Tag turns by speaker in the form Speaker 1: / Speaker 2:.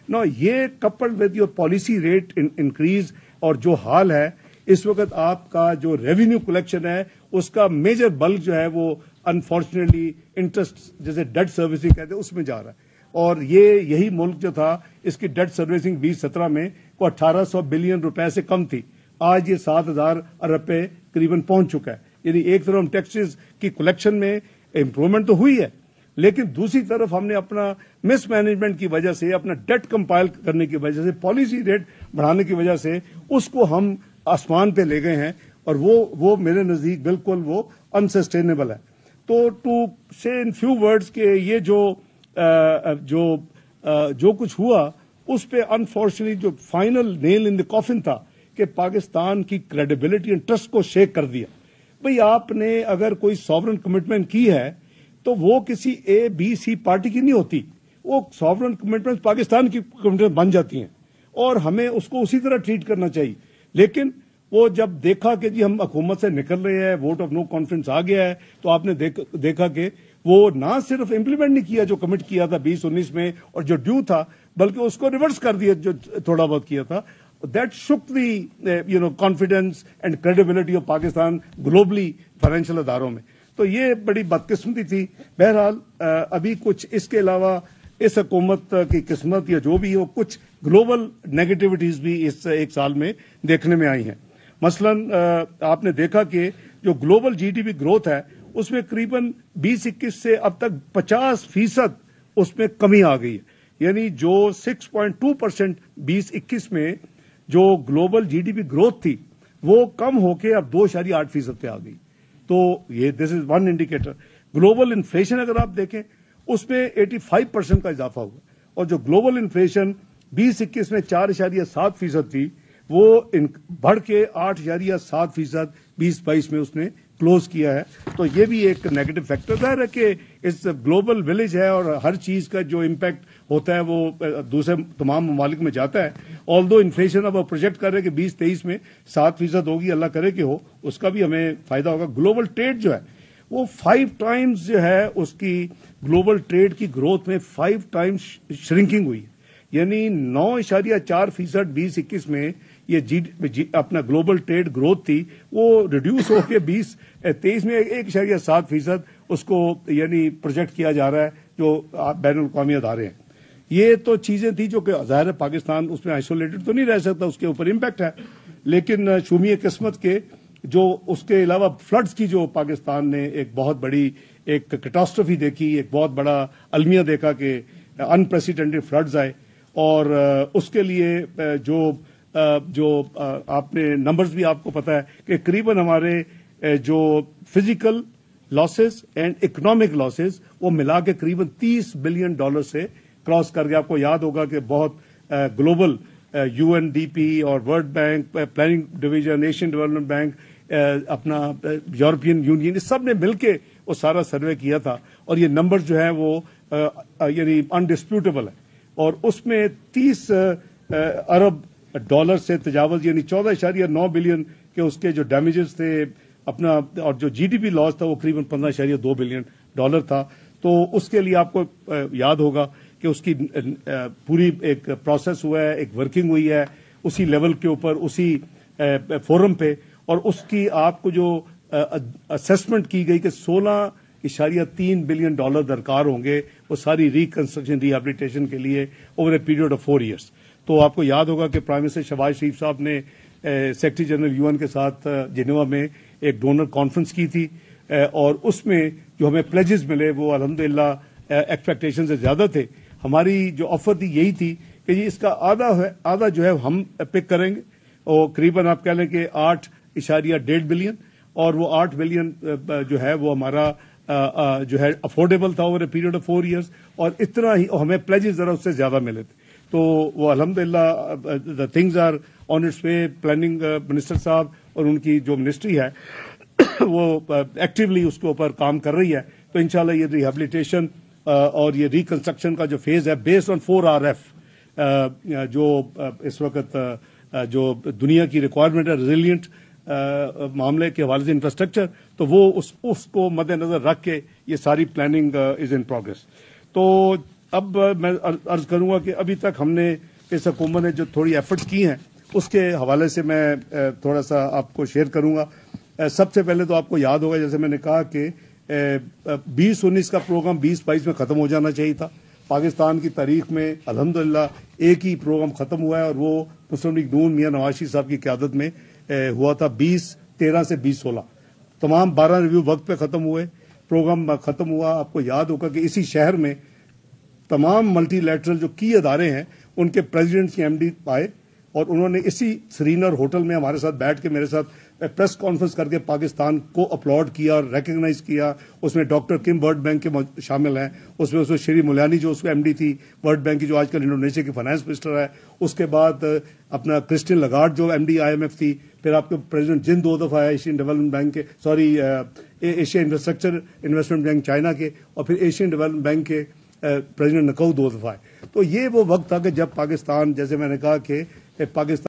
Speaker 1: No ये coupled with your policy rate increase और जो हाल है इस वक्त आपका जो रेवेन्यू कलेक्शन है उसका मेजर बल्क जो है वो अनफॉर्चुनेटली इंटरेस्ट जैसे डेट सर्विसिंग कहते हैं उसमें जा रहा है और यही मुल्क जो था इसकी डेट सर्विसिंग 2017 में को 1800 बिलियन रुपए से कम थी। आज ये 7000 अरब पे करीबन पहुंच चुका है। यानी एक तरफ हम टैक्सेस की कलेक्शन में इंप्रूवमेंट तो हुई है लेकिन दूसरी तरफ हमने अपना मिसमैनेजमेंट की वजह से अपना डेट कंपाइल करने की वजह से पॉलिसी रेट बढ़ाने की वजह से उसको हम आसमान पे ले गए हैं और वो मेरे नजदीक बिल्कुल वो अनसस्टेनेबल है। तो टू से इन फ्यू वर्ड्स के ये जो कुछ हुआ उस पे अनफॉर्चुनेटली जो final nail in the coffin था कि पाकिस्तान की क्रेडिबिलिटी एंड ट्रस्ट को शेक कर दिया। भाई आपने अगर कोई सॉवरन कमिटमेंट की है तो वो किसी ABC पार्टी की नहीं होती, वो सॉवरन कमिटमेंट पाकिस्तान की कमिटमेंट बन जाती हैं और हमें उसको उसी तरह ट्रीट करना चाहिए। लेकिन वो जब देखा कि जी हम हुकूमत से निकल रहे हैं, वोट ऑफ नो कॉन्फिडेंस आ गया है, तो आपने देखा कि वो ना सिर्फ इम्प्लीमेंट नहीं किया जो कमिट किया था 2019 में और जो ड्यू था, बल्कि उसको रिवर्स कर दिया जो थोड़ा बहुत किया था। That shook the confidence and credibility of Pakistan globally financial अदारों में। तो ये बड़ी बदकिस्मती थी। बहरहाल अभी कुछ इसके अलावा इस हुकूमत की किस्मत या जो भी हो कुछ ग्लोबल नेगेटिविटीज भी इस एक साल में देखने में आई हैं। मसलन आपने देखा कि जो ग्लोबल GDP ग्रोथ है उसमें करीबन 2021 से अब तक 50% उसमें कमी आ गई है। यानी जो 6.2% 2021 में जो ग्लोबल GDP ग्रोथ थी वो कम होके अब 2.8% पे आ गई। तो ये this is one indicator. Global inflation अगर आप देखें उसमें 85% का इजाफा हुआ और जो ग्लोबल इन्फ्लेशन 2021 में 4.7% थी वो बढ़ के 8.7% 2022 में उसने क्लोज किया है। तो ये भी एक नेगेटिव फैक्टर है कि इस ग्लोबल विलेज है और हर चीज का जो इम्पैक्ट होता है वो दूसरे तमाम ममालिक में जाता है। ऑल्दो इन्फ्लेशन अब प्रोजेक्ट कर रहे हैं कि 2023 में 7% होगी, अल्लाह करे कि हो, उसका भी हमें फायदा होगा। ग्लोबल ट्रेड जो है वो 5 टाइम्स जो है उसकी ग्लोबल ट्रेड की ग्रोथ में 5 टाइम्स श्रिंकिंग हुई है। यानी 9.4% 2021 में ये अपना ग्लोबल ट्रेड ग्रोथ थी वो रिड्यूस होकर 2023 में 1.7% उसको यानी प्रोजेक्ट किया जा रहा है जो बैनुल अक़वामी अदारे हैं। ये तो चीजें थी जो कि ज़ाहिर है पाकिस्तान उसमें आइसोलेटेड तो नहीं रह सकता, उसके ऊपर इम्पैक्ट है। लेकिन शुमीय किस्मत के जो उसके अलावा फ्लड्स की जो पाकिस्तान ने एक बहुत बड़ी एक कैटास्ट्रोफी देखी, एक बहुत बड़ा अलमिया देखा कि अनप्रेसिडेंटेड फ्लड्स आए और उसके लिए जो आपने नंबर्स भी आपको पता है कि करीबन हमारे जो physical losses and economic losses वो मिला के करीबन $30 बिलियन से क्रॉस कर गया। आपको याद होगा कि बहुत ग्लोबल UNDP और world bank, planning division, Asian development bank, अपना यूरोपियन यूनियन, इस सब ने मिलके वो सारा सर्वे किया था और ये नंबर जो है वो यानी अनडिस्प्यूटेबल है और उसमें 30 अरब डॉलर से तजावज यानी 14.9 बिलियन के उसके जो डैमेजेस थे अपना और जो GDP लॉस था वो करीबन $15.2 बिलियन था। तो उसके लिए आपको याद होगा कि उसकी पूरी एक प्रोसेस हुआ है, एक वर्किंग हुई है उसी लेवल के ऊपर, उसी फोरम पे, और उसकी आपको जो असेसमेंट की गई कि $16.3 बिलियन दरकार होंगे वो सारी रिकंस्ट्रक्शन रिहैबिलिटेशन के लिए over a period of 4 years। तो आपको याद होगा कि प्राइम मिनिस्टर शहबाज शरीफ साहब ने सेक्रेटरी जनरल UN के साथ जिनेवा में एक डोनर कॉन्फ्रेंस की थी और उसमें जो हमें प्लेजेस मिले वो अल्हम्दुलिल्लाह एक्सपेक्टेशन से ज्यादा थे। हमारी जो ऑफर थी यही थी कि जी इसका आधा जो है हम पिक करेंगे और करीबन आप कह लें कि 8.1 बिलियन और वो 8 बिलियन जो है वो हमारा जो है अफोर्डेबल था over a period of 4 years और इतना ही हमें प्लेजेस जरा उससे ज्यादा मिले थे। तो वो अल्हम्दुलिल्लाह the things are on its way. Planning minister साहब और उनकी जो मिनिस्ट्री है वो एक्टिवली उसके ऊपर काम कर रही है। तो इंशाल्लाह ये रिहैबिलिटेशन और ये रिकंस्ट्रक्शन का जो फेज है बेस्ड ऑन 4RF जो इस वक्त जो दुनिया की रिक्वायरमेंट है रेजिलिएंट मामले के हवाले से इंफ्रास्ट्रक्चर, तो वो उसको मद्देनजर रख के ये सारी प्लानिंग इज इन प्रोग्रेस। तो اب میں عرض کروں گا کہ ابھی تک ہم نے اس حکومت نے جو تھوڑی ایفرٹس کی ہیں اس کے حوالے سے میں تھوڑا سا آپ کو شیئر کروں گا۔ سب سے پہلے تو آپ کو یاد ہوگا، جیسے میں نے کہا کہ 2019 کا پروگرام 2022 میں ختم ہو جانا چاہیے تھا۔ پاکستان کی تاریخ میں الحمدللہ ایک ہی پروگرام ختم ہوا ہے، اور وہ مسلم لیگ نون میاں نواز شریف صاحب کی قیادت میں ہوا تھا 2013 سے 2016۔ تمام 12 ریویو وقت پہ ختم ہوئے، پروگرام ختم ہوا۔ آپ کو یاد ہوگا کہ اسی شہر میں تمام ملٹی لیٹرل جو کی ادارے ہیں ان کے پریزیڈنٹ کی MD آئے، اور انہوں نے اسی سرینر ہوٹل میں ہمارے ساتھ بیٹھ کے میرے ساتھ پریس کانفرنس کر کے پاکستان کو اپلاڈ کیا اور ریکگنائز کیا۔ اس میں ڈاکٹر کم ورلڈ بینک کے شامل ہیں، اس میں شری ملیانی جو اس کو MD تھی ورلڈ بینک کی، جو آج کل انڈونیشیا کی فائنانس منسٹر ہے، اس کے بعد اپنا کرسٹین لگارڈ جو MD IMF تھی، پھر آپ کے پریزیڈنٹ جن 2 دفعہ ہے ایشین ڈیولپمنٹ بینک کے، Asia infrastructure investment bank China کے، اور پھر ایشین ڈیولپمنٹ بینک کے پریزیڈنٹ نکو 2 دفعہ ہے۔ تو یہ وہ وقت تھا کہ جب پاکستان، جیسے میں نے کہا کہ پاکستان